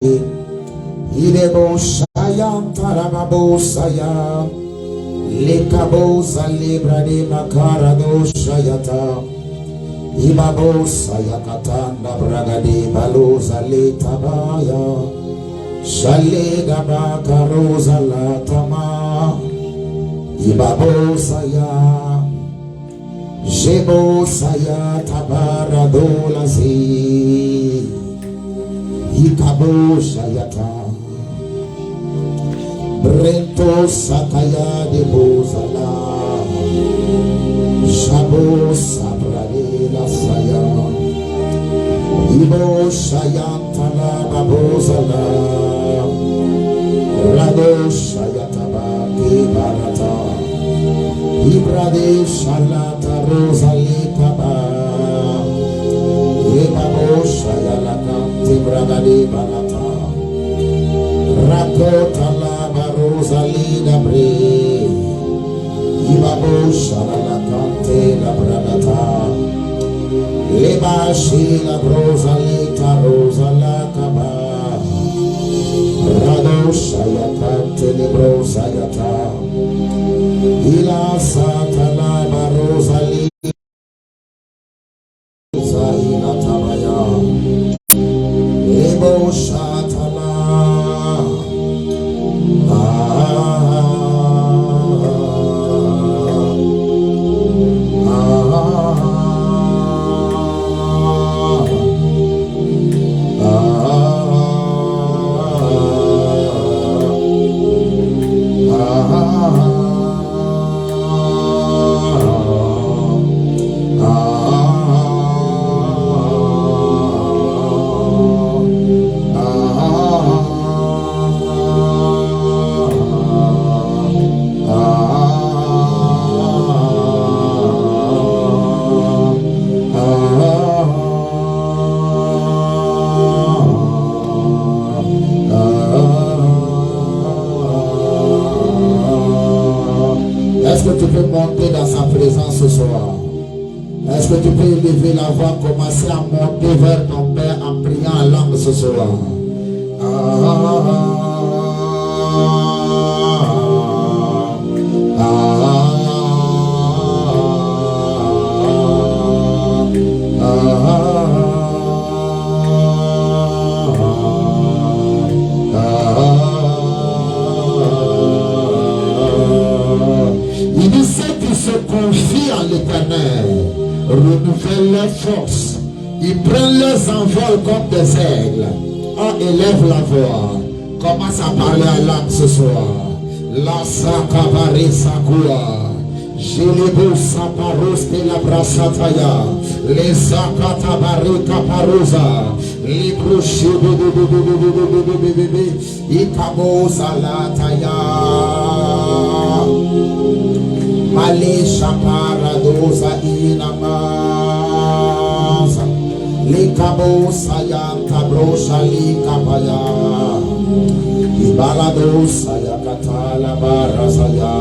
Idebo Shayam Tarababo Saya Lekabo Salibra de Makarado Shayata Ibabo Sayakatanda Bragade Baloza Letabaya Shale Gabaka Rosa Latama Ibabo Saya Jebo Saya Tabaradola Zi Ikabo Shayata Brento Sakaya de Bozala Shabo Sabradela Saya Ibo Shayantala Babozala Rado Shayataba Barata Ibrade Shalata Rosalita Ba Ibabo Shayalaka Tibragade Balata Rakota Laba Rosalida Bre Ibabo Shalalakante La Bragata Leba Shila Rosalita Rosalakaba Rado Shayakante Libro Sayata Ila Satalaba Rosalita Ila Tabaya Ebo Shatala Est-ce que tu peux monter dans sa présence ce soir? Est-ce que tu peux élever la voix, commencer à monter vers ton Père en priant en langue ce soir? Il dit ceux qui se confient en l'Éternel renouvellent leurs forces. Ils prennent leurs envols comme des aigles. On élève la voix. Commence à parler en langue ce soir. La sakabare sakua. Jilebo saparos de la brasataya. Les sakatabare kaparosa. Libro shibu Ikabo salataya. Malesha paradosa inamasa Likabo sayanta brosha likapaya Ibalado sayakatala barazaya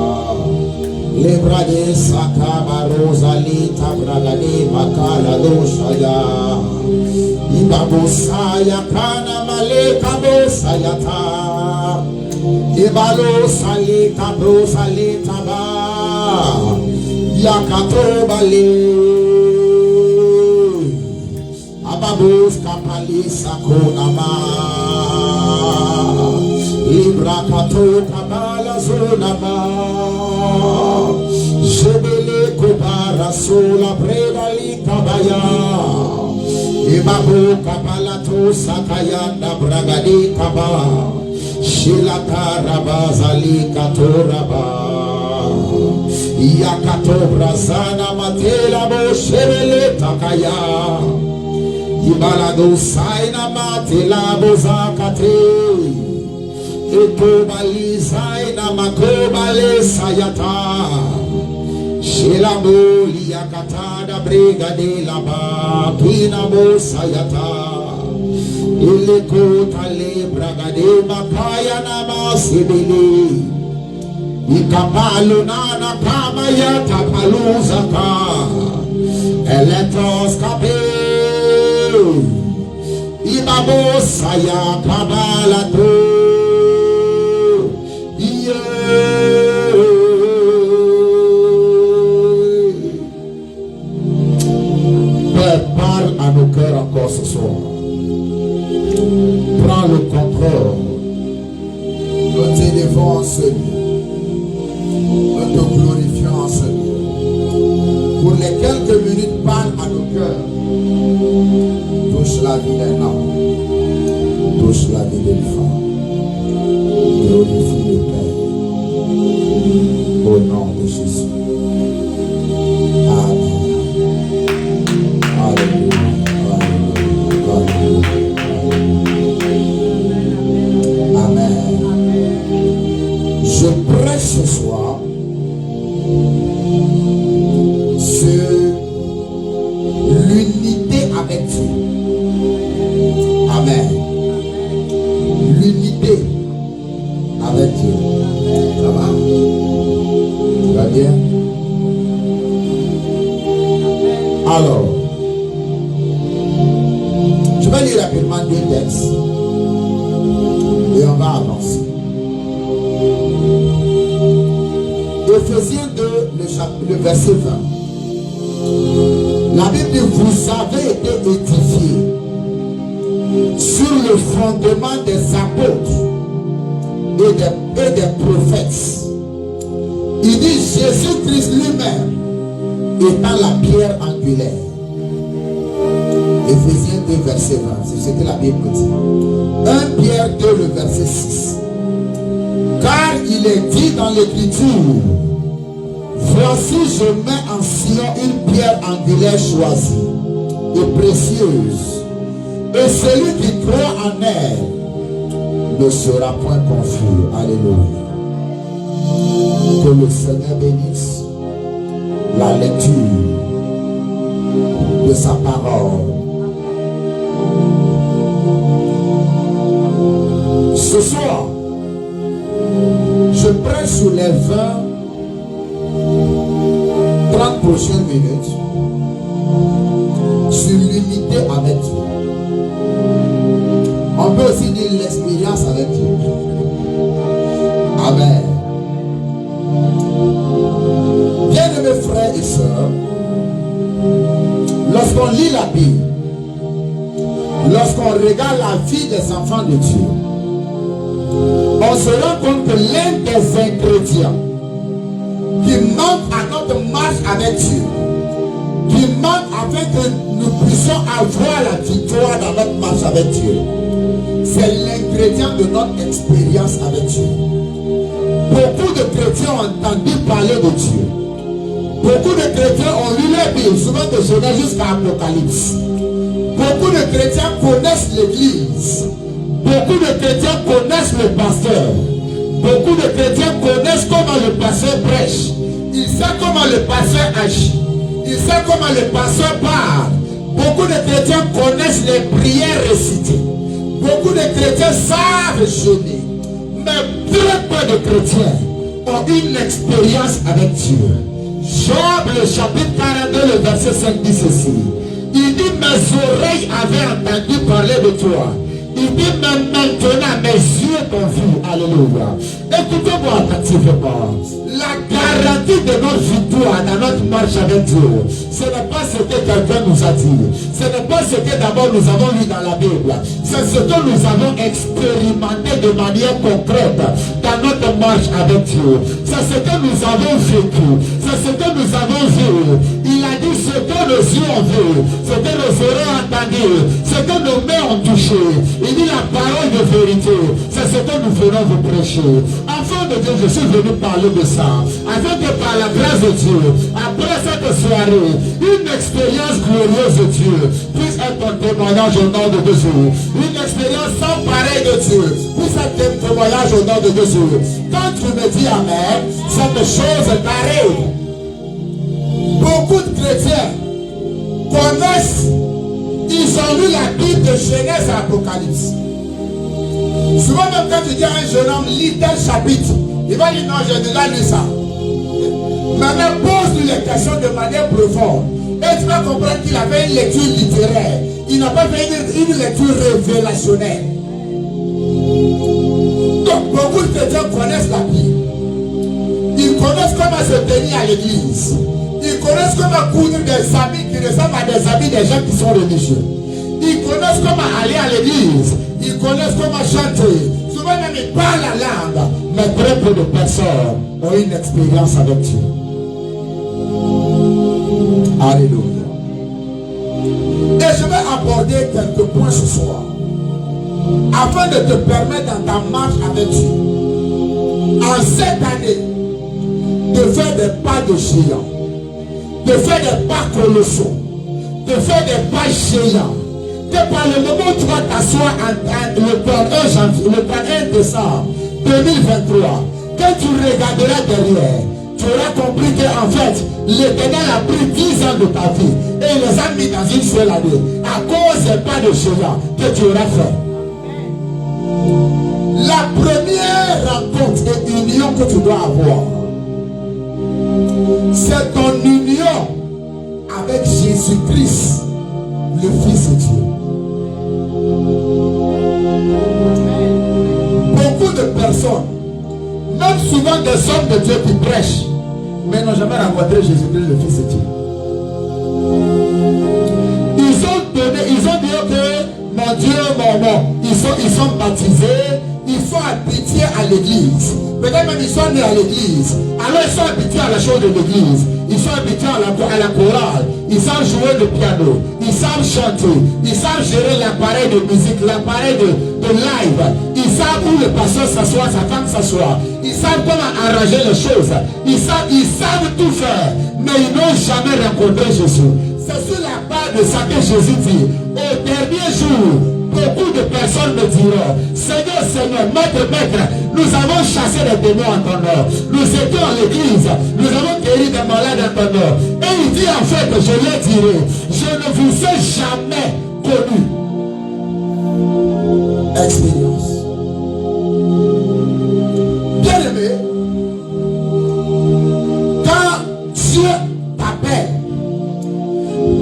Librade sakaba rosa lita bragade makala doshaya Ibabo sayakana malekabo sayata Ibalo salika brosa litaba Yakato bale Ababus kapali sakonama Libra kato kabala zonama Jebele kubara sola breda likabaya Ibabu kapala to sakayanda bragadi kaba Shilata rabazali katoraba Yakato brazana matela bo shebele takaya Ibalado saina matela bo zakate Eto bali saina makobale sayata Shilabo liyakata da brigade laba Pina bo sayata Ileko tale bragade makaya namasibili Ikapalu nana kama ya tapaluza ka Elektros kape babo saya kabalato. Père, parle à nos cœurs encore ce soir. Prends le contrôle. Nous t'élévons en ce lieu. Nous te glorifions en ce lieu. Pour les quelques minutes, parle à nos cœurs. Touche la vie d'un homme. Touche la vie d'une femme. Glorifie le Père. Au nom de Jésus. Amen. Alléluia. Alléluia. Amen. Je prêche ce soir sur l'unité avec Dieu. Amen. L'unité avec Dieu. Ça va? Tu vas bien? Alors, je vais lire rapidement deux textes et on va avancer. Ephésiens 2, le verset 20. La Bible dit, vous avez été édifiés sur le fondement des apôtres et des prophètes. Il dit Jésus-Christ lui-même étant la pierre angulaire. Ephésiens 2, verset 20. C'est ce que la Bible dit. 1 Pierre 2, le verset 6. Car il est dit dans l'Écriture, voici je mets en Sion une pierre angulaire choisie et précieuse, et celui qui croit en elle ne sera point confus. Alléluia. Que le Seigneur bénisse la lecture de sa parole. Ce soir, je prêche sur les 30 prochaines minutes sur l'unité avec Dieu. On peut aussi dire l'expérience avec Dieu. Amen. Bien-aimés frères et sœurs, lorsqu'on lit la Bible, lorsqu'on regarde la vie des enfants de Dieu, on se rend compte que l'un des ingrédients qui manque à notre marche avec Dieu, qui manque afin que nous puissions avoir la victoire dans notre marche avec Dieu, c'est l'ingrédient de notre expérience avec Dieu. Beaucoup de chrétiens ont entendu parler de Dieu. Beaucoup de chrétiens ont lu la Bible, souvent de Genèse jusqu'à Apocalypse. Beaucoup de chrétiens connaissent l'église. Beaucoup de chrétiens connaissent le pasteur. Beaucoup de chrétiens connaissent comment le pasteur prêche. Ils savent comment le pasteur agit. Ils savent comment le pasteur parle. Beaucoup de chrétiens connaissent les prières récitées. Beaucoup de chrétiens savent jeûner. Mais très peu de chrétiens ont une expérience avec Dieu. Job, le chapitre 42, le verset 5 dit ceci. Il dit, mes oreilles avaient entendu parler de toi. Il dit, mais maintenant mes yeux t'ont vu. Alléluia. Écoutez-moi attentivement. La garantie de notre victoire dans notre marche avec Dieu, ce n'est pas ce que quelqu'un nous a dit. Ce n'est pas ce que d'abord nous avons lu dans la Bible. C'est ce que nous avons expérimenté de manière concrète dans notre marche avec Dieu. C'est ce que nous avons vécu. C'est ce que nous avons vu. Il a dit ce que nos yeux ont vu, ce que nos oreilles ont entendu, ce que nos mains ont touché. Il dit la parole de vérité. C'est ce que nous venons vous prêcher. Enfant de Dieu, je suis venu parler de ça. Afin que par la grâce de Dieu, après cette soirée, une expérience glorieuse de Dieu puisse être un témoignage au nom de Jésus. Une expérience sans pareil de Dieu puisse être un témoignage au nom de Jésus. Quand tu me dis Amen, cette chose t'arrive. Beaucoup de chrétiens connaissent, ils ont lu la Bible de Genèse à Apocalypse. Souvent même quand tu dis à un jeune homme, lis tel chapitre, il va dire non, j'ai déjà lu ça. Maintenant pose-lui les questions de manière profonde. Et tu vas comprendre qu'il avait une lecture littéraire. Il n'a pas fait une lecture révélationnelle. Donc beaucoup de chrétiens connaissent la Bible. Ils connaissent comment se tenir à l'église. Ils connaissent comment coudre des habits qui ressemblent à des habits des gens qui sont religieux. Ils connaissent comment aller à l'église. Ils connaissent comment chanter. Souvent même ils parlent la langue. Mais très peu de personnes ont une expérience avec Dieu. Alléluia. Et je vais aborder quelques points ce soir. Afin de te permettre dans ta marche avec Dieu, en cette année, de faire des pas de géant, de faire des pas colossaux, de faire des pas géants. Que par le moment où tu vas t'asseoir le 31 décembre 2023, quand tu regarderas derrière, tu auras compris qu'en fait, l'Éternel a pris 10 ans de ta vie et il les a mis dans une seule année à cause des pas de géant que tu auras fait. La première rencontre et union que tu dois avoir, c'est ton union avec Jésus-Christ, le Fils de Dieu. Beaucoup de personnes, même souvent des hommes de Dieu qui prêchent, mais n'ont jamais rencontré Jésus-Christ, le Fils de Dieu. Ils ont dit que mon Dieu, ils sont baptisés, ils sont habitués à l'église. Peut-être même ils sont nés à l'église. Alors ils sont habitués à la chose de l'église. Ils sont habitués à la chorale. Ils savent jouer le piano. Ils savent chanter. Ils savent gérer l'appareil de musique, l'appareil de live. Ils savent où le pasteur s'assoit, sa femme s'assoit. Ils savent comment arranger les choses. Ils savent tout faire. Mais ils n'ont jamais rencontré Jésus. C'est sur la base de ça que Jésus dit, au dernier jour, beaucoup de personnes me diront, Seigneur, Seigneur, Maître, nous avons chassé les démons en ton nom. Nous étions à l'église, nous avons guéri des malades en ton nom. Et il dit en fait, je leur dirai, je ne vous ai jamais connu. Expérience. Bien aimé, quand Dieu t'appelle,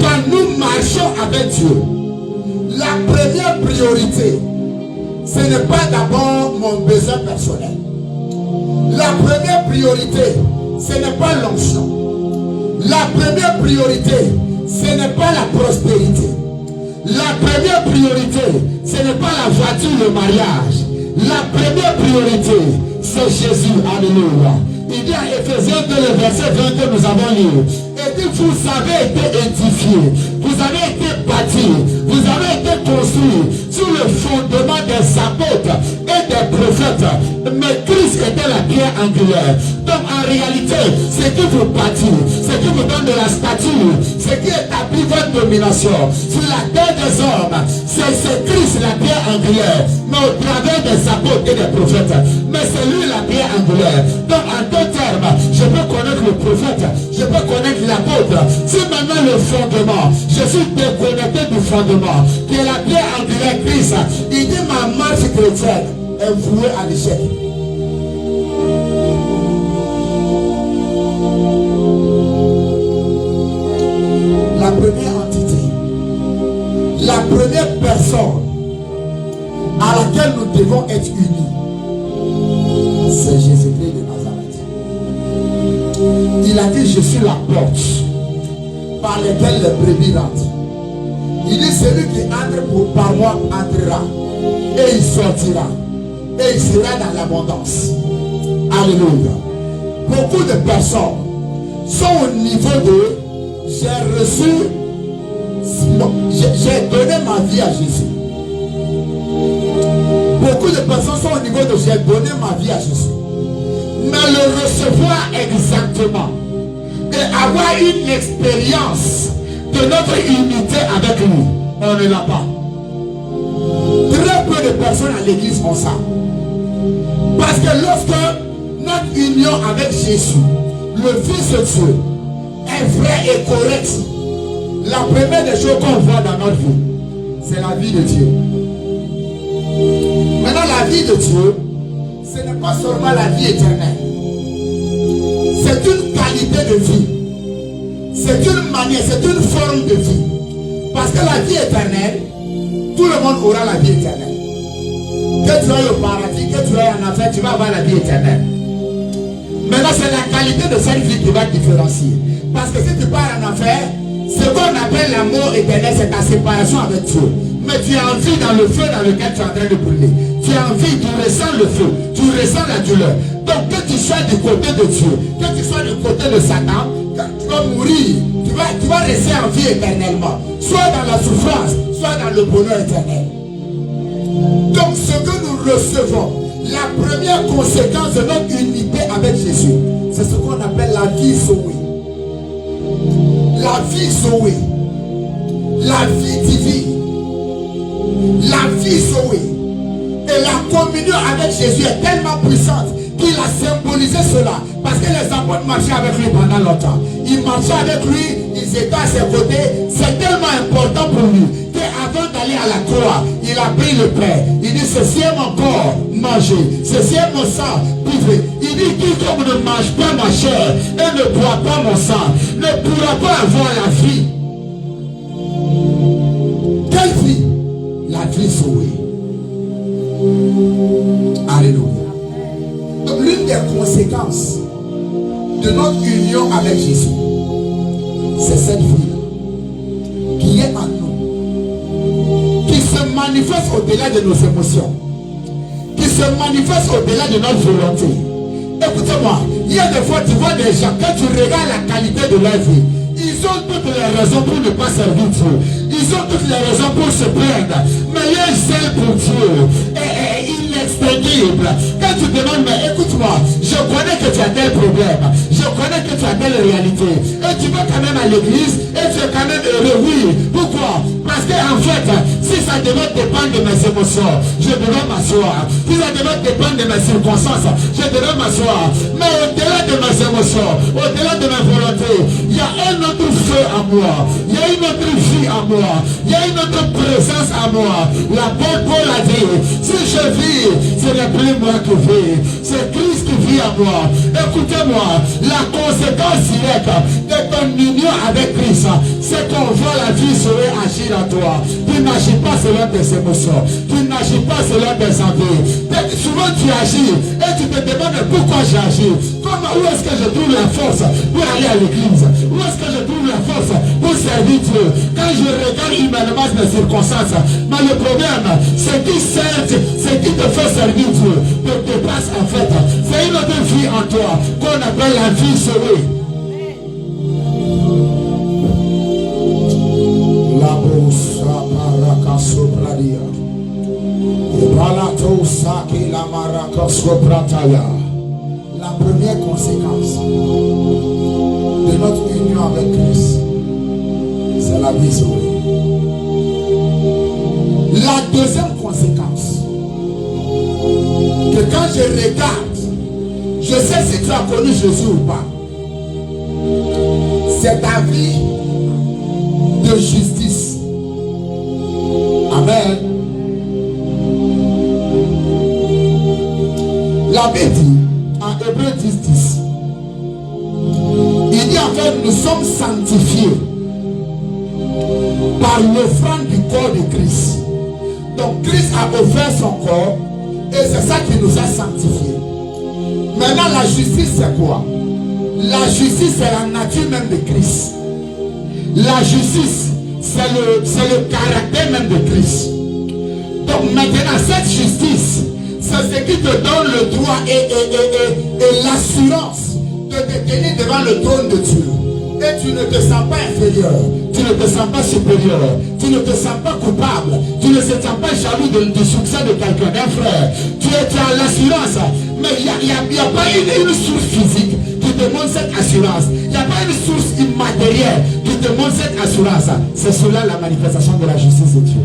quand nous marchons avec Dieu, la première priorité, ce n'est pas d'abord mon besoin personnel. La première priorité, ce n'est pas l'onction. La première priorité, ce n'est pas la prospérité. La première priorité, ce n'est pas la voiture, le mariage. La première priorité, c'est Jésus. Alléluia. Il dit à Éphésiens 2, le verset 20 que nous avons lu. Et dit, vous avez été édifiés, vous avez été bâtis, vous avez été construits sur le fondement des apôtres et des prophètes. Mais Christ était la pierre angulaire. Donc en réalité, ce qui vous bâtit, ce qui vous donne de la stature, ce qui établit votre domination sur la terre des hommes, c'est Christ la pierre angulaire, mais au travers des apôtres et des prophètes. Mais c'est lui la pierre angulaire. Donc en deux termes, je peux connaître le prophète, je peux connaître l'apôtre. Si maintenant le fondement, je suis déconnecté du fondement, qui est la pierre angulaire Christ, il dit ma marche chrétienne est vouée à l'échec. La première entité, la première personne à laquelle nous devons être unis, c'est Jésus-Christ de Nazareth. Il a dit, je suis la porte par laquelle les brebis rentrent. Il dit, celui qui entre par moi entrera et il sortira et il sera dans l'abondance. Alléluia. Beaucoup de personnes sont au niveau de j'ai reçu, j'ai donné ma vie à Jésus. Beaucoup de personnes sont au niveau de j'ai donné ma vie à Jésus. Mais le recevoir exactement et avoir une expérience de notre unité avec lui, on ne l'a pas. Très peu de personnes à l'église font ça. Parce que lorsque notre union avec Jésus, le Fils de Dieu, est vrai et correct, la première des choses qu'on voit dans notre vie, c'est la vie de Dieu. Maintenant, la vie de Dieu, ce n'est pas seulement la vie éternelle. C'est une qualité de vie. c'est une manière, c'est une forme de vie. Parce que la vie éternelle, tout le monde aura la vie éternelle. Que tu ailles au paradis, que tu ailles en enfer, tu vas avoir la vie éternelle. Maintenant, c'est la qualité de cette vie qui va différencier. Parce que si tu pars en enfer, ce qu'on appelle l'amour éternel, c'est ta séparation avec Dieu. Mais tu as envie dans le feu dans lequel tu es en train de brûler. Tu as envie, tu ressens le feu, tu ressens la douleur. Donc que tu sois du côté de Dieu, que tu sois du côté de Satan, tu vas mourir, tu vas rester en vie éternellement. Soit dans la souffrance, soit dans le bonheur éternel. Donc ce que nous recevons, la première conséquence de notre unité avec Jésus, c'est ce qu'on appelle la vie sauvée. La vie sauvée. La vie divine. La vie sauvée. Et la communion avec Jésus est tellement puissante qu'il a symbolisé cela. Parce que les apôtres marchaient avec lui pendant longtemps. Ils marchaient avec lui, ils étaient à ses côtés. C'est tellement important pour lui qu'avant d'aller à la croix, il a pris le pain. Il dit, ceci est mon corps, mangez. Ceci est mon sang, buvez. Il dit, quiconque ne mange pas ma chair et ne boit pas mon sang, ne pourra pas avoir la vie. Quelle vie? La vie sauvée. Alléluia. Donc l'une des conséquences de notre union avec Jésus, c'est cette vie qui est en nous, qui se manifeste au-delà de nos émotions, qui se manifeste au-delà de notre volonté. Écoutez-moi, il y a des fois tu vois des gens, quand tu regardes la qualité de leur vie, ils ont toutes les raisons pour ne pas servir Dieu. Ils ont toutes les raisons pour se plaindre. Mais il y a un zèle pour Dieu. Inextinguible. Quand tu demandes, mais écoute-moi, je connais que tu as tel problème. Je connais que tu as telle réalité. Et tu vas quand même à l'église et tu es quand même heureux. Oui. Pourquoi? Parce qu'en fait, si ça devait dépendre de mes émotions, je devrais m'asseoir. Si ça devait dépendre de mes circonstances, je devrais m'asseoir. Mais au-delà de mes émotions, au-delà de mes volontés, il y a un autre feu à moi. Il y a une autre vie à moi. Il y a une autre présence à moi. La bonne Paul a dit, si je vis, ce n'est plus moi qui vis. C'est Christ qui vit à moi. Écoutez-moi, la conséquence directe de ton union avec Christ, c'est qu'on voit la vie se agir en toi. Tu n'agis pas selon tes émotions. Tu n'agis pas selon tes envies. Souvent tu agis et tu te demandes pourquoi j'agis. Où est-ce que je trouve la force pour aller à l'église? Où est-ce que je trouve la force pour servir Dieu? Quand je regarde humainement mes circonstances, mais le problème, c'est qui sert, c'est qui te fait servir Dieu, te dépasse en fait. C'est une autre vie en toi qu'on appelle la vie sauvée. La bossa paraka sobradia. Balato saki la maraka sobrataya. La première conséquence de notre union avec Christ, c'est la vie sauvée. La deuxième conséquence, que quand je regarde, je sais si tu as connu Jésus ou pas. C'est ta vie de justice. Amen. La Bible dit, en Hébreu 10, il dit en fait, nous sommes sanctifiés par l'offrande du corps de Christ. Donc Christ a offert son corps et c'est ça qui nous a sanctifiés. Maintenant la justice c'est quoi? La justice c'est la nature même de Christ. La justice c'est le caractère même de Christ. Donc maintenant cette justice, c'est ce qui te donne le droit et l'assurance de te tenir devant le trône de Dieu. Et tu ne te sens pas inférieur, tu ne te sens pas supérieur, tu ne te sens pas coupable, tu ne te sens pas jaloux du succès de quelqu'un, d'un frère. Tu as l'assurance, mais il n'y a pas une source physique qui te montre cette assurance. Il n'y a pas une source immatérielle qui te montre cette assurance. C'est cela la manifestation de la justice de Dieu.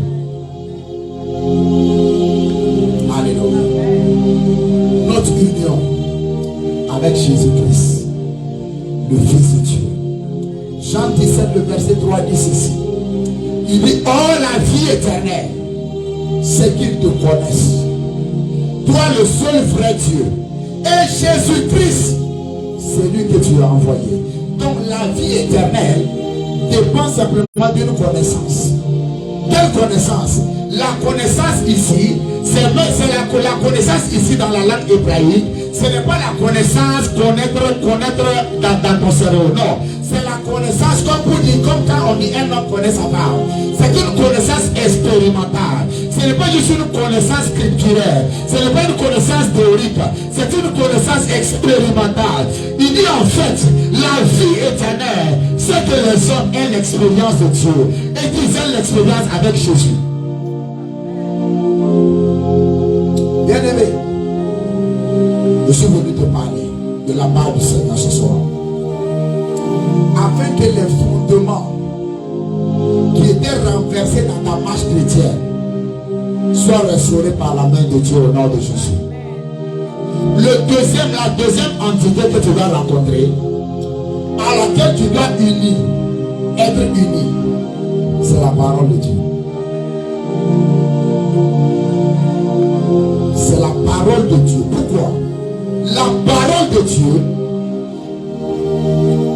Alléluia. Notre union avec Jésus-Christ, le Fils de Dieu. Jean 17, le verset 3 dit ceci. Il dit, oh la vie éternelle, c'est qu'ils te connaissent. Toi le seul vrai Dieu. Et Jésus-Christ, c'est lui que tu as envoyé. Donc la vie éternelle dépend simplement d'une connaissance. Quelle connaissance? La connaissance ici, c'est la connaissance ici dans la langue hébraïque. Ce n'est pas la connaissance connaître dans ton cerveau. Non, c'est la connaissance comme quand on dit un homme connaît sa femme. C'est une connaissance expérimentale. Ce n'est pas juste une connaissance scripturaire. Ce n'est pas une connaissance théorique. C'est une connaissance expérimentale. Il dit en fait, la vie éternelle, c'est que les hommes aient l'expérience de Dieu et qu'ils aient l'expérience avec Jésus. Bien-aimé, je suis venu te parler de la part du Seigneur ce soir, afin que les fondements qui étaient renversés dans ta marche chrétienne soient restaurés par la main de Dieu au nom de Jésus. La deuxième entité que tu dois rencontrer, à laquelle tu dois être uni, c'est la parole de Dieu. C'est la parole de Dieu. Pourquoi? La parole de Dieu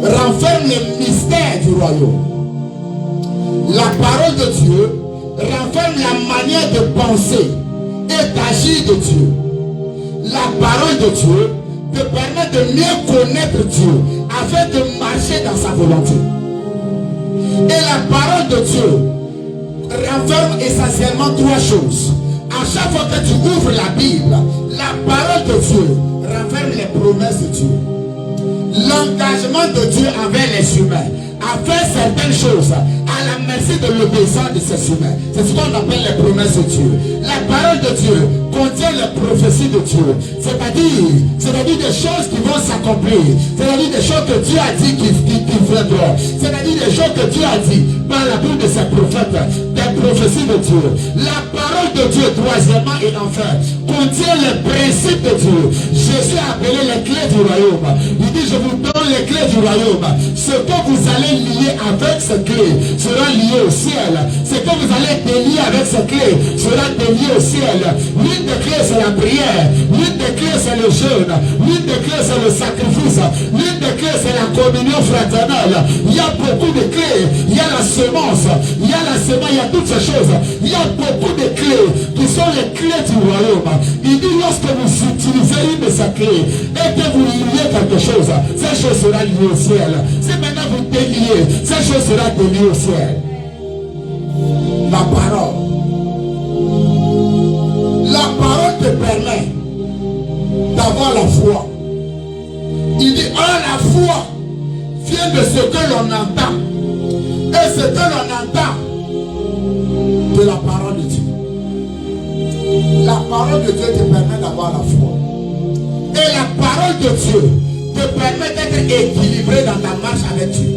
renferme le mystère du royaume. La parole de Dieu renferme la manière de penser et d'agir de Dieu. La parole de Dieu te permet de mieux connaître Dieu afin de marcher dans sa volonté. Et la parole de Dieu renferme essentiellement trois choses. À chaque fois que tu ouvres la Bible, la parole de Dieu renferme les promesses de Dieu. L'engagement de Dieu envers les humains à faire certaines choses à la merci de l'obéissance de ces humains. C'est ce qu'on appelle les promesses de Dieu. La parole de Dieu contient les prophéties de Dieu. C'est-à-dire des choses qui vont s'accomplir. C'est-à-dire des choses que Dieu a dit qui viendront. C'est-à-dire des choses que Dieu a dit par la bouche de ses prophètes. Des prophéties de Dieu. La parole de Dieu, troisièmement et enfin, contient les principes de Dieu. Jésus a appelé les clés du royaume. Il dit, je vous donne les clés du royaume. Ce que vous allez lier avec ces clés sera lié au ciel. Ce que vous allez délier avec ces clés sera délié au ciel. L'une des clés c'est la prière. L'une des clés c'est le jeûne. L'une des clés c'est le sacrifice. L'une des clés c'est la communion fraternelle. Il y a beaucoup de clés. Il y a la semence. Il y a la semence. Il y a toutes ces choses. Il y a beaucoup de clés qui sont les clés du royaume. Il dit lorsque vous utilisez une de ces clés et que vous liez quelque chose, cette chose sera liée au ciel. Si maintenant vous déliez, cette chose sera déliée au ciel. La parole. La parole te permet d'avoir la foi. Il dit, la foi vient de ce que l'on entend. Et ce que l'on entend de la parole de Dieu. La parole de Dieu te permet d'avoir la foi. Et la parole de Dieu te permet d'être équilibré dans ta marche avec Dieu.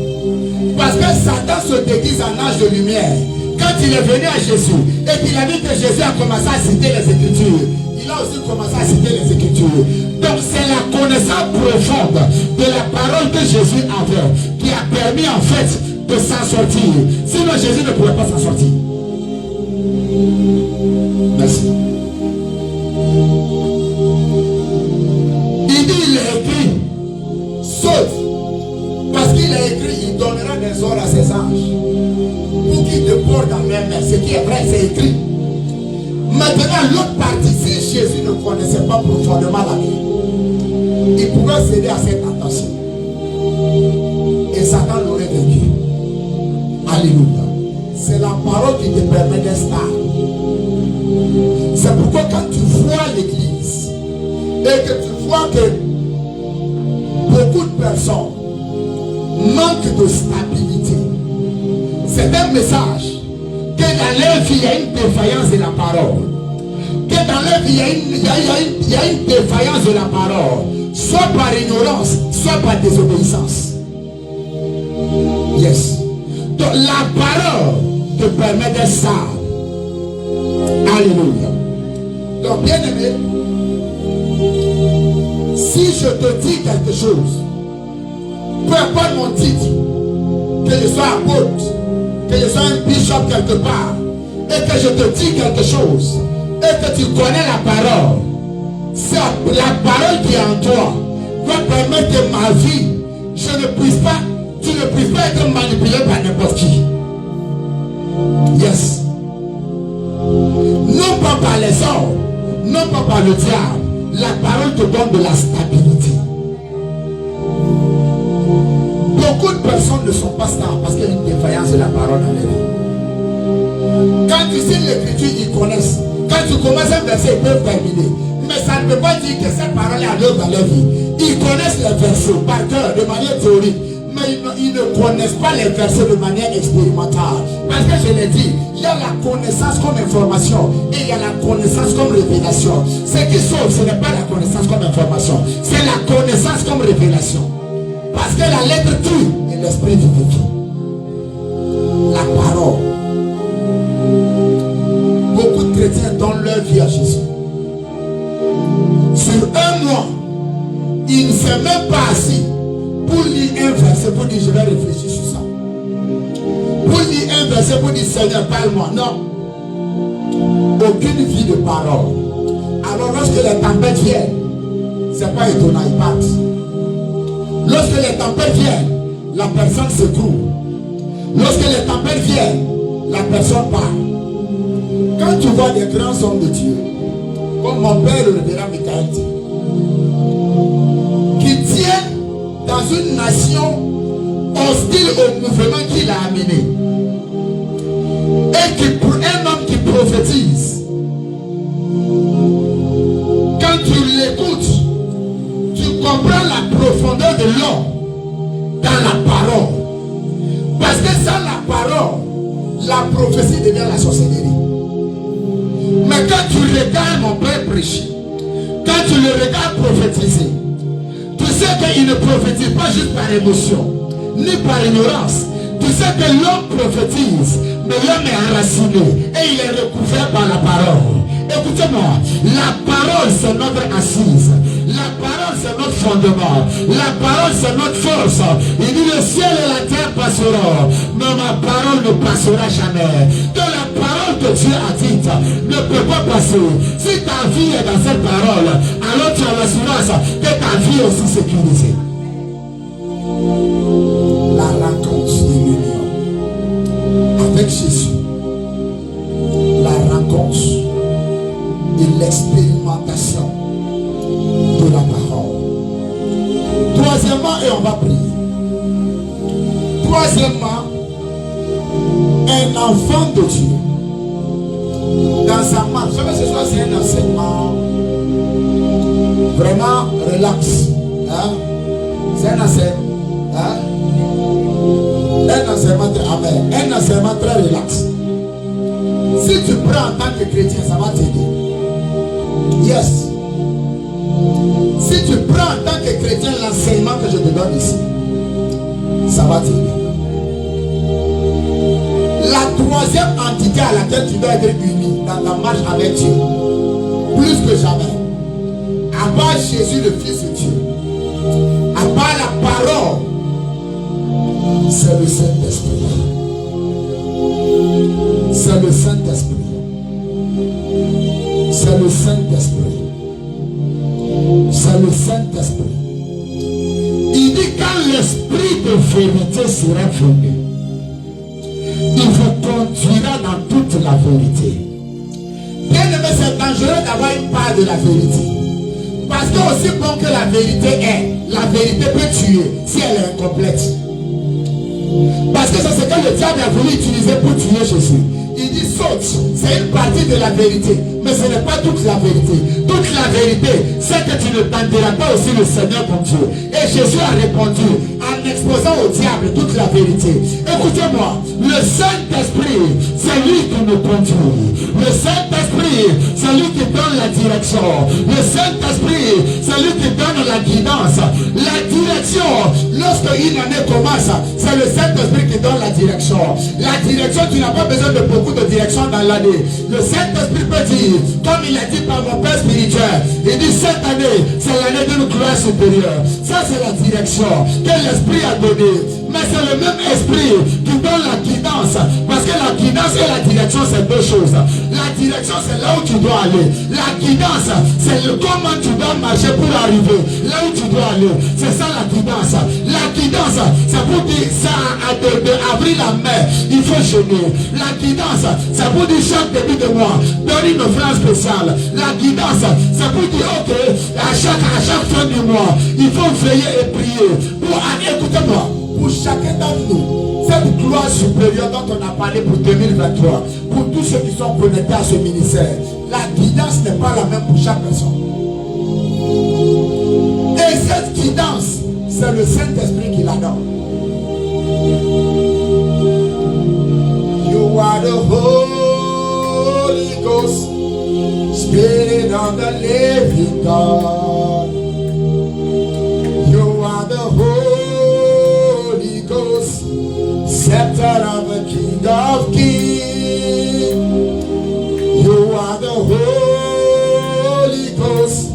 Parce que Satan se déguise en âge de lumière. Quand il est venu à Jésus et qu'il a dit que Jésus a commencé à citer les Écritures, il a aussi commencé à citer les Écritures. Donc c'est la connaissance profonde de la parole que Jésus avait qui a permis en fait de s'en sortir. Sinon Jésus ne pourrait pas s'en sortir. Merci. Il dit, il est écrit, sauf parce qu'il a écrit, il donnera des ordres à ses anges pour qu'ils te portent dans leurs mains. Ce qui est vrai, c'est écrit. Maintenant, l'autre partie, si Jésus ne connaissait pas profondément la Bible, il pourrait céder à cette tentation. Et Satan l'aurait vaincu. Alléluia. C'est la parole qui te permet d'être stable. C'est pourquoi quand tu vois l'église et que tu vois que beaucoup de personnes manquent de stabilité, c'est un message que dans leur vie il y a une défaillance de la parole. Que dans leur vie il y a une défaillance de la parole, soit par ignorance, soit par désobéissance. Yes. Donc la parole te permet d'être stable. Alléluia. Donc bien aimé, si je te dis quelque chose, peu importe mon titre, que je sois apôtre, que je sois un bishop quelque part, et que je te dis quelque chose, et que tu connais la parole, c'est la parole qui est en toi va permettre que ma vie, je ne puisse pas ne puisse pas être manipulé par n'importe qui. Yes. Non pas par les hommes, non pas par le diable. La parole te donne de la stabilité. Beaucoup de personnes ne sont pas stables parce qu'il y a une défaillance de la parole dans les vies. Quand tu sais l'écriture, ils connaissent. Quand tu commences un verset, ils peuvent terminer. Mais ça ne veut pas dire que cette parole est à l'œuvre dans leur vie. Ils connaissent les versets par cœur, de manière théorique. Mais ils ne connaissent pas les versets de manière expérimentale. Parce que je l'ai dit, il y a la connaissance comme information et il y a la connaissance comme révélation. Ce qui sauve, ce n'est pas la connaissance comme information, c'est la connaissance comme révélation. Parce que la lettre tue et l'esprit vivifie. La parole. Beaucoup de chrétiens donnent leur vie à Jésus. Sur un mois, ils ne s'est même pas assis pour lire un verset, pour dire je vais réfléchir sur ça. Pour lire un verset, pour dire Seigneur, parle-moi. Non. Aucune vie de parole. Alors lorsque les tempêtes viennent, c'est pas étonnant, ils partent. Lorsque les tempêtes viennent, la personne s'écroule. Lorsque les tempêtes viennent, la personne part. Quand tu vois des grands hommes de Dieu, comme mon père le révérend Michael, qui tiennent dans une nation hostile au mouvement qu'il a amené, et qui pour un homme qui prophétise, quand tu l'écoutes, tu comprends la profondeur de l'homme dans la parole. Parce que sans la parole, la prophétie devient la sorcellerie. Mais quand tu regardes mon père prêcher, quand tu le regardes prophétiser, tu sais qu'il ne prophétise pas juste par émotion, ni par ignorance. Tu sais que l'homme prophétise, mais l'homme est enraciné et il est recouvert par la parole. Écoutez-moi, la parole c'est notre assise, la parole c'est notre fondement, la parole c'est notre force. Il dit le ciel et la terre passeront, mais ma parole ne passera jamais. Que la parole que Dieu a dite ne peut pas passer. Si ta vie est dans cette parole, alors tu as l'assurance que ta vie est aussi sécurisée. La rencontre de l'union avec Jésus, la rencontre et l'expérimentation de la parole. Troisièmement, et on va prier. Troisièmement, un enfant de Dieu dans sa marche. Je sais que ce soit c'est un enseignement vraiment relax. Hein? C'est un enseignement. Hein? Un enseignement très amer. Un enseignement très relax. Si tu prends en tant que chrétien, ça va t'aider. Yes. Si tu prends en tant que chrétien l'enseignement que je te donne ici, ça va t'aider. La troisième entité à laquelle tu dois être uni dans ta marche avec Dieu, plus que jamais, à part Jésus le Fils de Dieu, à part la parole, c'est le Saint-Esprit. C'est le Saint-Esprit. C'est le Saint-Esprit. C'est le Saint-Esprit. Il dit quand l'esprit de vérité sera venu, il vous conduira dans toute la vérité. Bien aimé, c'est dangereux d'avoir une part de la vérité. Parce que aussi bon que la vérité est, la vérité peut tuer si elle est incomplète. Parce que c'est ce que le diable a voulu utiliser pour tuer Jésus. Il dit saute, c'est une partie de la vérité, mais ce n'est pas toute la vérité. Toute la vérité, c'est que tu ne tenteras pas aussi le Seigneur ton Dieu. Et Jésus a répondu en exposant au diable toute la vérité. Écoutez-moi, le Saint-Esprit, c'est lui qui nous conduit. Le Saint-Esprit, c'est lui qui donne la direction. Le Saint-Esprit, c'est lui qui donne la guidance. La direction, lorsque une année commence, c'est le Saint-Esprit qui donne la direction. La direction, tu n'as pas besoin de beaucoup de direction dans l'année. Le Saint-Esprit peut dire, comme il a dit par mon Père spirituel, il dit cette année, c'est l'année d'une gloire supérieure. Ça, c'est la direction que l'Esprit a donnée. Mais c'est le même esprit qui donne la guidance. Parce que la la guidance et la direction, c'est deux choses. La direction, c'est là où tu dois aller. La guidance, c'est comment tu dois marcher pour arriver là où tu dois aller. C'est ça la guidance. La guidance, c'est pour dire ça d'abrir la main, il faut jeûner. La guidance, c'est pour dire chaque début de mois, donne une offrande spéciale. La guidance, c'est pour dire ok, à chaque fin du mois, il faut veiller et prier. Pour écoutez-moi, pour chacun d'entre nous, cette gloire supérieure dont on a parlé pour 2023, pour tous ceux qui sont connectés à ce ministère, la guidance n'est pas la même pour chaque personne. Et cette guidance, c'est le Saint-Esprit qui la donne. You are the Holy Ghost, Spirit of the living God. You are the Holy Ghost, scepter of the King of Kings. You are the Holy Ghost,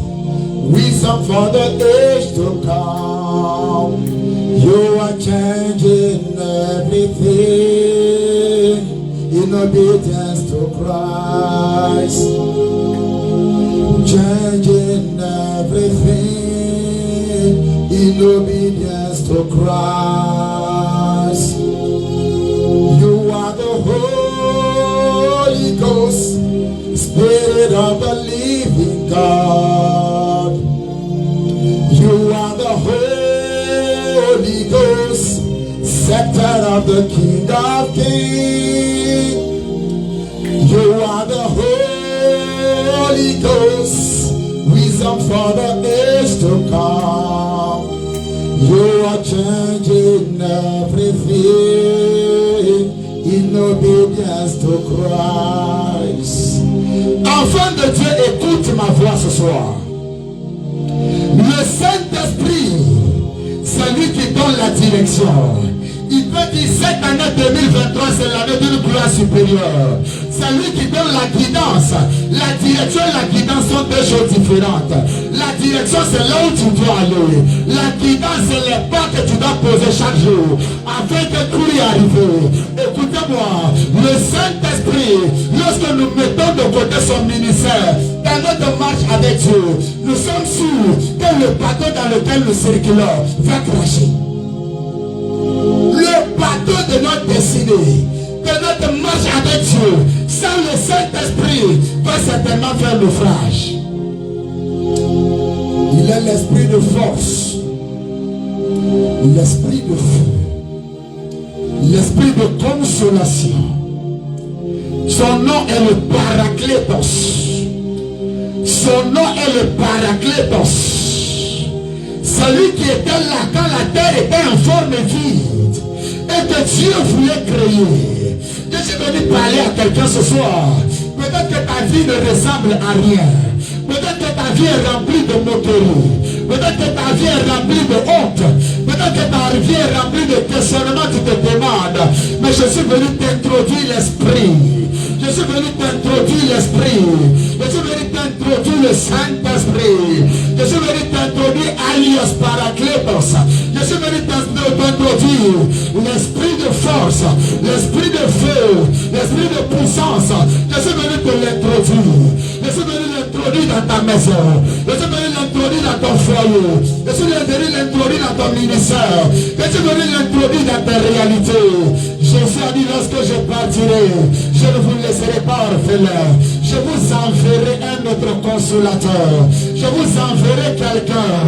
wisdom for the age to come. You are changing everything in obedience to Christ. Changing everything in obedience to Christ. You are the Holy Ghost, Spirit of the living God. You are the Holy Ghost, scepter of the King of Kings. You are the Holy Ghost, wisdom for the age to come. You are changing everything in obedience to Christ. Enfant de Dieu, écoute ma voix ce soir. Le Saint-Esprit, c'est lui qui donne la direction. Il peut dire cette année 2023, c'est l'année d'une gloire supérieure. C'est lui qui donne la guidance. La direction et la guidance sont deux choses différentes. La direction, c'est là où tu dois aller. La guidance, c'est les pas que tu dois poser chaque jour afin que tout y arrive. Écoutez-moi, le Saint-Esprit, lorsque nous mettons de côté son ministère, dans notre marche avec Dieu, nous sommes sûrs que le bateau dans lequel nous circulons va cracher. Le bateau de notre destinée, de notre marche avec Dieu, sans le Saint-Esprit, va certainement faire naufrage. Il est l'esprit de force, l'esprit de feu, l'esprit de consolation. Son nom est le Paraclétos. Son nom est le Paraclétos. Celui qui était là quand la terre était en forme vide et que Dieu voulait créer. Je suis venu parler à quelqu'un ce soir. Peut-être que ta vie ne ressemble à rien. Peut-être que ta vie est remplie de moquerie. Peut-être que ta vie est remplie de honte. Peut-être que ta vie est remplie de questionnements. Tu te demandes. Mais je suis venu t'introduire l'esprit. Je suis venu t'introduire l'esprit. Je suis venu t'introduire le Saint-Esprit. Je suis venu t'introduire alias Paraclétos. Je suis venu t'introduire l'esprit de force, l'esprit de feu, l'esprit de puissance. Je suis venu te l'introduire. Je suis venu l'introduire dans ta maison. Je suis venu l'introduire dans ton foyer. Je suis venu l'introduire dans ton ministère. Je suis venu l'introduire dans tes réalités. Jésus a dit lorsque je partirai, je ne vous laisserai pas orphelin. Je vous enverrai un autre consolateur. Je vous enverrai quelqu'un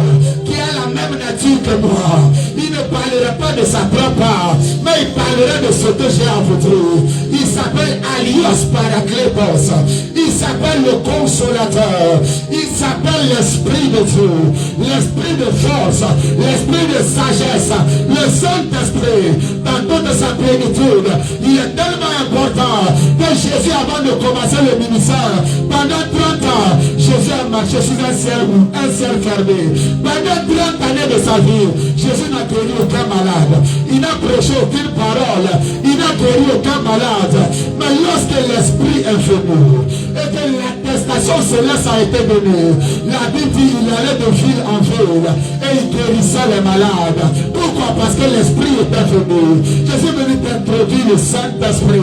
qui a la même nature que moi. Il ne parlera pas de sa propre art, mais il parlera de ce que j'ai à vous dire. Il s'appelle alias Paraclétos. Il s'appelle le consolateur. Il s'appelle l'esprit de Dieu, l'esprit de force, l'esprit de sagesse, le Saint-Esprit dans toute sa plénitude. Il est tellement important que Jésus, avant de commencer le ministère, pendant 30 ans, Jésus a marché sous un ciel fermé. Pendant 30 années de sa vie, Jésus n'a guéri aucun malade. Il n'a prêché aucune parole. Il n'a guéri aucun malade. Mais lorsque l'esprit est venu et que l'attestation manifestation céleste a été donnée. La Bible dit qu'il allait de ville en ville et il guérissait les malades. Pourquoi? Parce que l'Esprit était venu. Je suis venu t'introduire le Saint-Esprit.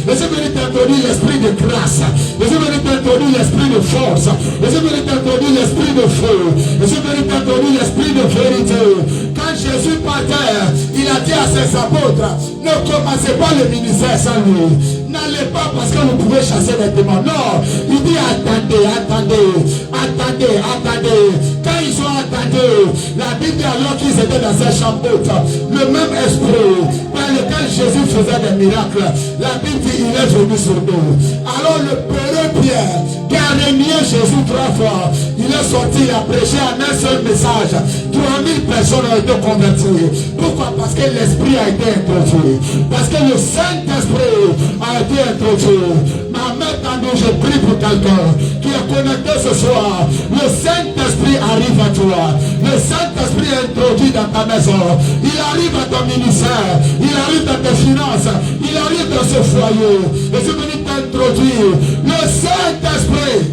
Je suis venu t'introduire l'Esprit de grâce. Je suis venu t'introduire l'Esprit de force. Je suis venu t'introduire l'Esprit de feu. Je suis venu t'introduire l'Esprit de vérité. Quand Jésus partait, il a dit à ses apôtres, ne commencez pas le ministère sans lui. N'allez pas parce que vous pouvez chasser les démons. Non, il dit attendez, attendez, attendez, attendez. Quand ils ont attendu, la Bible dit alors qu'ils étaient dans ces chambres hautes, le même esprit par lequel Jésus faisait des miracles, la Bible dit il est venu sur nous. Alors le peureux Pierre, qui a renié Jésus 3 fois, il est sorti, il a prêché en un seul message. 3000 personnes ont été converties. Pourquoi? Parce que l'Esprit a été introduit. Parce que le Saint-Esprit a été introduit. Ma mère, quand je prie pour quelqu'un qui est connecté ce soir, le Saint-Esprit arrive à toi. Le Saint-Esprit est introduit dans ta maison. Il arrive à ton ministère. Il arrive dans tes finances. Il arrive dans ce foyer. Et je veux t'introduire le Saint-Esprit.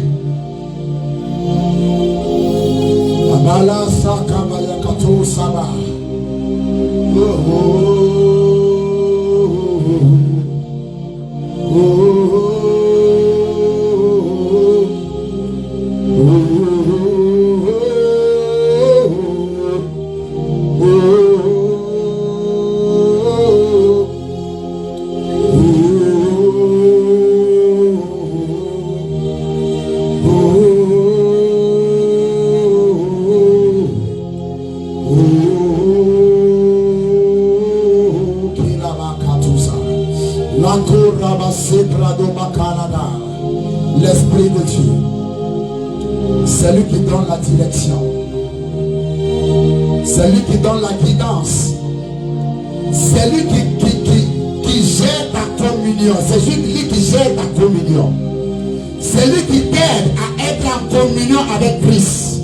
Abala Sakamaya Kato Saba. L'Esprit de Dieu, c'est lui qui donne la direction, c'est lui qui donne la guidance, c'est lui qui gère ta communion, c'est lui qui gère ta communion, c'est lui qui t'aide à être en communion avec Christ,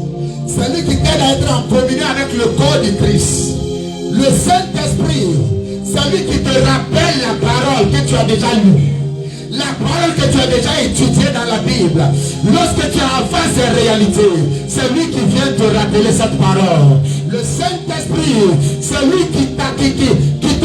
c'est lui qui t'aide à être en communion avec le corps de Christ. Le Saint-Esprit, c'est lui qui te rappelle la parole que tu as déjà lue. La parole que tu as déjà étudiée dans la Bible, lorsque tu as en face des réalités, c'est lui qui vient te rappeler cette parole. Le Saint-Esprit, c'est lui qui te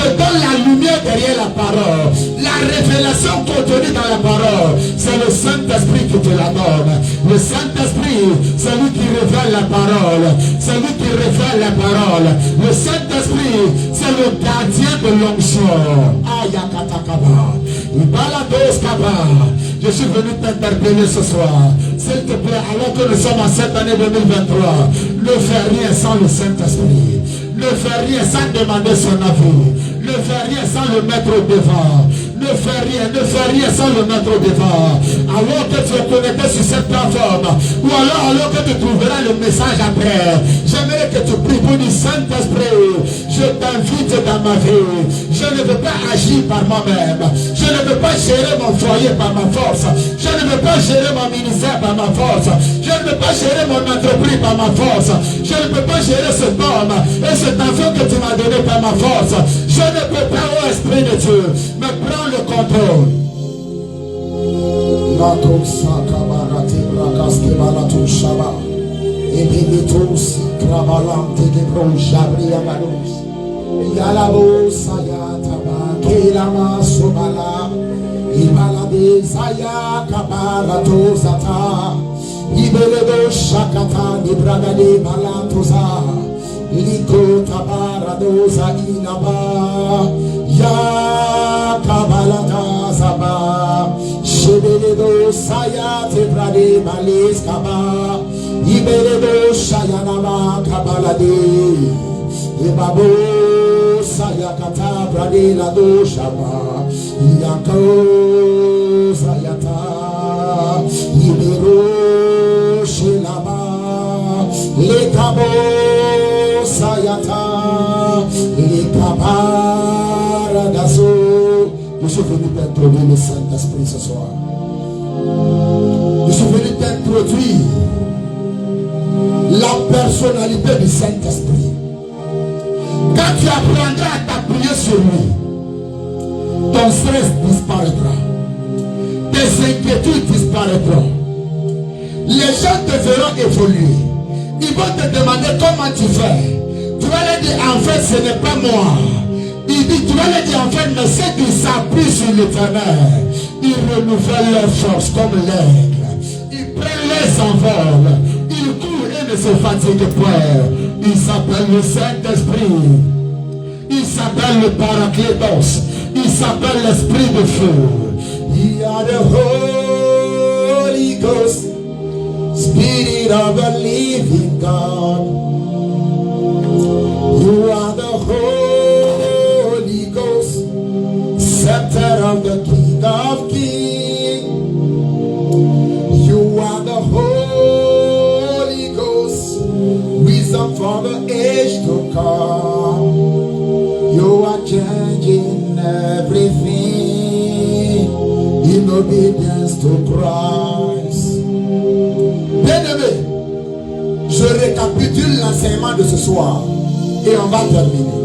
donne la lumière derrière la parole. La révélation contenue dans la parole, c'est le Saint-Esprit qui te la donne. Le Saint-Esprit, c'est lui qui révèle la parole. C'est lui qui révèle la parole. Le Saint-Esprit, c'est le gardien de l'onction. Ayakatakaba. Je suis venu t'interpeller ce soir. S'il te plaît, alors que nous sommes en cette année 2023, ne fais rien sans le Saint-Esprit. Ne fais rien sans demander son avis. Ne fais rien sans le mettre au devant. Ne fais rien sans le mettre au devant. Alors que tu es connecté sur cette plateforme, ou alors que tu trouveras le message après, j'aimerais que tu pries pour du Saint-Esprit. Je t'invite dans ma vie. Je ne veux pas agir par moi-même. Je ne veux pas gérer mon foyer par ma force. Je ne veux pas gérer mon ministère par ma force. Je ne veux pas gérer mon entreprise par ma force. Je ne peux pas gérer cet homme et cet enfant que tu m'as donné par ma force. Je ne peux pas, ô Esprit de Dieu, mais prends le contrôle. La tosa kabarati brakaske balatu shaba. Ebinitos krabalante de bronjabri amados. Yalabo sayataba kelama sobala. Ibalabe saya kabalato zata. Ibeledo shakata ni bragade balatoza. Liko tabaradoza inaba. Ya kabalata zaba. Shebeledo sayate brade balis kaba. Ibeledo shayanama kabalade. Ibabo sayakata brade la do shaba. Yako sayata. Ibero shilaba. Lekabo sayata. Lekabara daso. Je suis venu t'introduire le Saint-Esprit ce soir. Je suis venu t'introduire la personnalité du Saint-Esprit. Quand tu apprendras à t'appuyer sur lui, ton stress disparaîtra. Tes inquiétudes disparaîtront. Les gens te verront évoluer. Ils vont te demander comment tu fais. Tu vas leur dire, en fait, ce n'est pas moi. Il dit, tu vas leur dire, en fait, mais ceux qui s'appuient sur l'Éternel, ils renouvellent leur force comme l'aigle. Ils prennent les envols. Ils courent et ne se fatiguent pas. Il s'appelle le Saint-Esprit. Il s'appelle le Paraclétos. Il s'appelle l'Esprit de feu. You are the Holy Ghost, Spirit of the living God. You are the Holy Ghost, Scepter of the King of Kings. You are the Holy Ghost, wisdom for the age to come. You are changing everything in obedience to Christ. Bien-aimé, je récapitule l'enseignement de ce soir et on va terminer.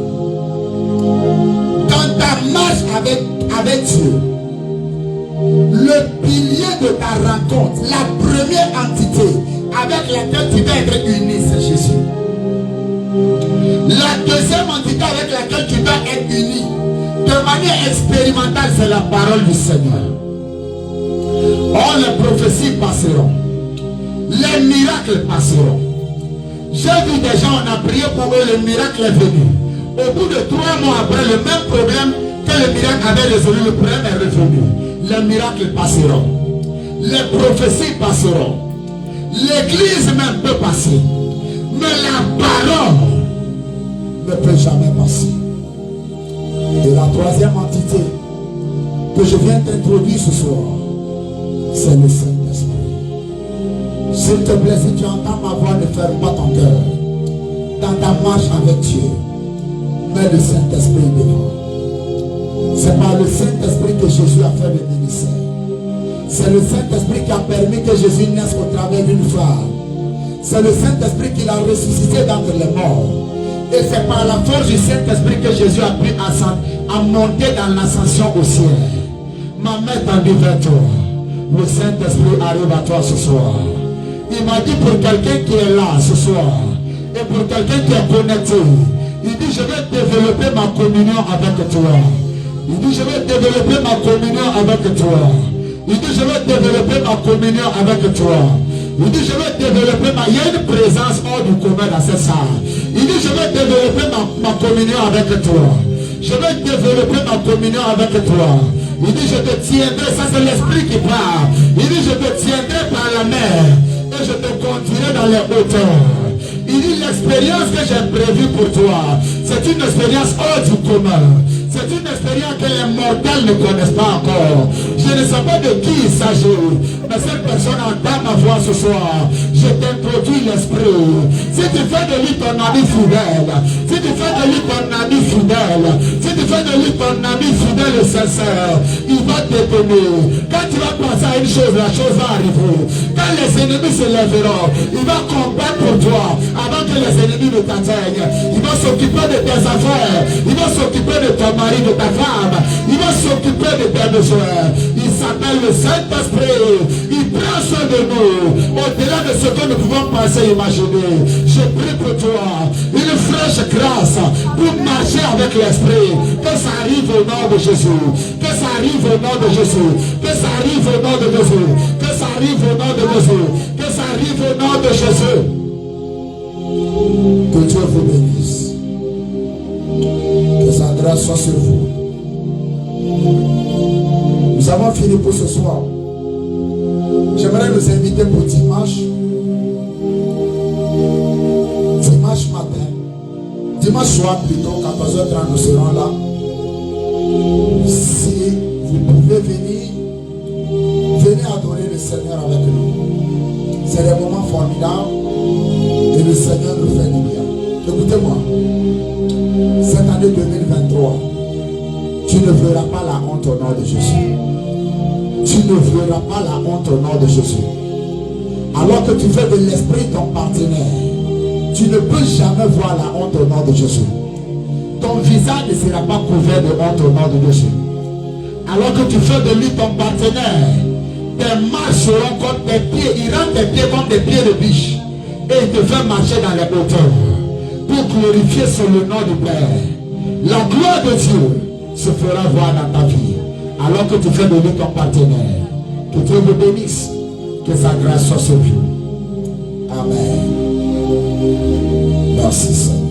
Dans ta marche avec Dieu, le pilier de ta rencontre, la première entité avec laquelle tu dois être uni, c'est Jésus. La deuxième entité avec laquelle tu dois être uni de manière expérimentale, c'est la parole du Seigneur. Oh, les prophéties passeront, les miracles passeront. J'ai vu des gens, on a prié pour eux, le miracle est venu. Au bout de 3 mois après, le même problème que le miracle avait résolu, le problème est revenu. Les miracles passeront, les prophéties passeront, l'église même peut passer, mais la parole ne peut jamais passer. Et la troisième entité que je viens t'introduire ce soir, c'est le Saint-Esprit. S'il te plaît, si tu entends ma voix, ne ferme pas ton cœur. Dans ta marche avec Dieu, mets le Saint-Esprit devant. C'est par le Saint-Esprit que Jésus a fait le ministère. C'est le Saint-Esprit qui a permis que Jésus naisse au travers d'une femme. C'est le Saint-Esprit qui l'a ressuscité d'entre les morts. Et c'est par la force du Saint-Esprit que Jésus a pu à monter dans l'ascension au ciel. Ma main tendue vers toi. Le Saint-Esprit arrive à toi ce soir. Il m'a dit pour quelqu'un qui est là ce soir et pour quelqu'un qui est connecté, il dit je vais développer ma communion avec toi. Il dit je vais développer ma communion avec toi. Il dit je vais développer ma communion avec toi. Il dit je vais développer ma... Il y a une présence hors du commun dans cette salle. Il dit je vais développer ma communion avec toi. Je vais développer ma communion avec toi. Il dit je te tiendrai, ça c'est l'esprit qui parle. Il dit je te tiendrai par la main et je te conduirai dans les hauteurs. Il dit l'expérience que j'ai prévue pour toi, c'est une expérience hors du commun. C'est une expérience que les mortels ne connaissent pas encore. Je ne sais pas de qui il s'agit, mais cette personne entend ma voix ce soir. Je t'introduis l'esprit. Si tu fais de lui ton ami fidèle, si tu fais de lui ton ami fidèle, si tu fais de lui ton ami fidèle et sincère, il va t'étonner. Quand tu vas penser à une chose, la chose va arriver. Quand les ennemis se lèveront, il va combattre pour toi avant que les ennemis ne t'atteignent. Il va s'occuper de tes affaires, il va s'occuper de ton mari, de ta femme, il va s'occuper de tes besoins. Il s'appelle le Saint-Esprit. Il prend soin de nous au-delà de ce que nous pouvons penser et imaginer. Je prie pour toi une fraîche grâce pour marcher avec l'Esprit. Que ça arrive au nom de Jésus. Que ça arrive au nom de Jésus. Que ça arrive au nom de Jésus. Que ça arrive au nom de Jésus. Que ça arrive au nom de Jésus. Que Dieu vous bénisse. Que sa grâce soit sur vous. Nous avons fini pour ce soir. J'aimerais nous inviter pour dimanche. Dimanche matin. Dimanche soir plutôt, 14h30, nous serons là. Si vous pouvez venir, venez adorer le Seigneur avec nous. C'est des moments formidables et le Seigneur nous fait du bien. Écoutez-moi. Cette année 2023, tu ne verras pas la honte au nom de Jésus. Tu ne verras pas la honte au nom de Jésus. Alors que tu fais de l'esprit ton partenaire, tu ne peux jamais voir la honte au nom de Jésus. Ton visage ne sera pas couvert de honte au nom de Jésus. Alors que tu fais de lui ton partenaire, tes marches seront comme tes pieds, il rend tes pieds comme des pieds de biche. Et il te fait marcher dans les hauteurs pour glorifier sur le nom du Père. La gloire de Dieu se fera voir dans ta vie alors que tu fais de lui ton partenaire. Que Dieu vous bénisse, que sa grâce soit sur vous. Amen. Merci Seigneur.